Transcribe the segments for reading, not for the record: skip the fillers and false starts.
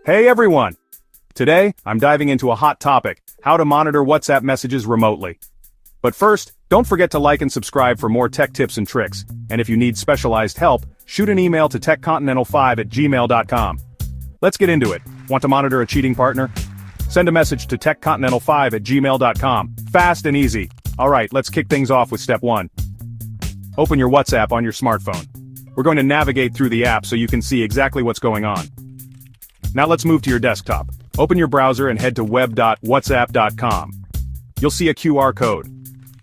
Hey everyone! Today, I'm diving into a hot topic, how to monitor WhatsApp messages remotely. But first, don't forget to like and subscribe for more tech tips and tricks, and if you need specialized help, shoot an email to techcontinental5@gmail.com. Let's get into it. Want to monitor a cheating partner? Send a message to techcontinental5@gmail.com. Fast and easy. Alright, let's kick things off with step 1. Open your WhatsApp on your smartphone. We're going to navigate through the app so you can see exactly what's going on. Now let's move to your desktop. Open your browser and head to web.whatsapp.com. You'll see a QR code.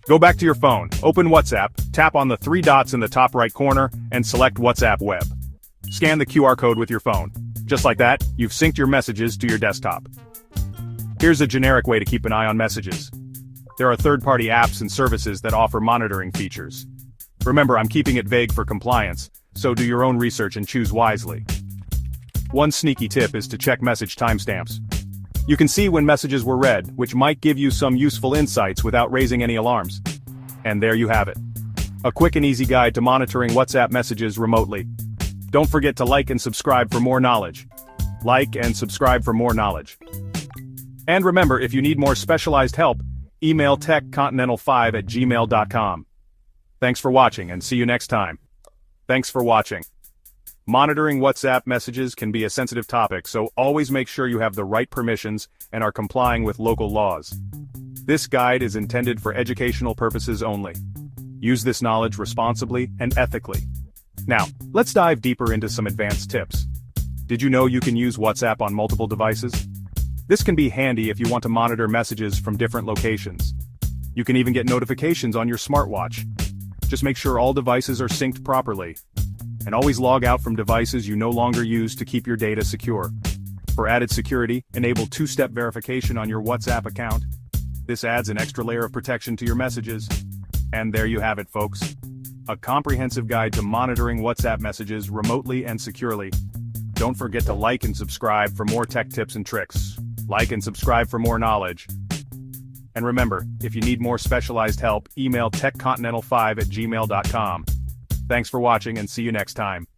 Go back to your phone, open WhatsApp, tap on the 3 dots in the top right corner, and select WhatsApp Web. Scan the QR code with your phone. Just like that, you've synced your messages to your desktop. Here's a generic way to keep an eye on messages. There are third-party apps and services that offer monitoring features. Remember, I'm keeping it vague for compliance, so do your own research and choose wisely. One sneaky tip is to check message timestamps. You can see when messages were read, which might give you some useful insights without raising any alarms. And there you have it. A quick and easy guide to monitoring WhatsApp messages remotely. Don't forget to like and subscribe for more knowledge. Like and subscribe for more knowledge. And remember, if you need more specialized help, email techcontinental5@gmail.com. Thanks for watching and see you next time. Thanks for watching. Monitoring WhatsApp messages can be a sensitive topic, so always make sure you have the right permissions and are complying with local laws. This guide is intended for educational purposes only. Use this knowledge responsibly and ethically. Now, let's dive deeper into some advanced tips. Did you know you can use WhatsApp on multiple devices? This can be handy if you want to monitor messages from different locations. You can even get notifications on your smartwatch. Just make sure all devices are synced properly. And always log out from devices you no longer use to keep your data secure. For added security, enable 2-step verification on your WhatsApp account. This adds an extra layer of protection to your messages. And there you have it, folks. A comprehensive guide to monitoring WhatsApp messages remotely and securely. Don't forget to like and subscribe for more tech tips and tricks. Like and subscribe for more knowledge. And remember, if you need more specialized help, email techcontinental5@gmail.com. Thanks for watching and see you next time.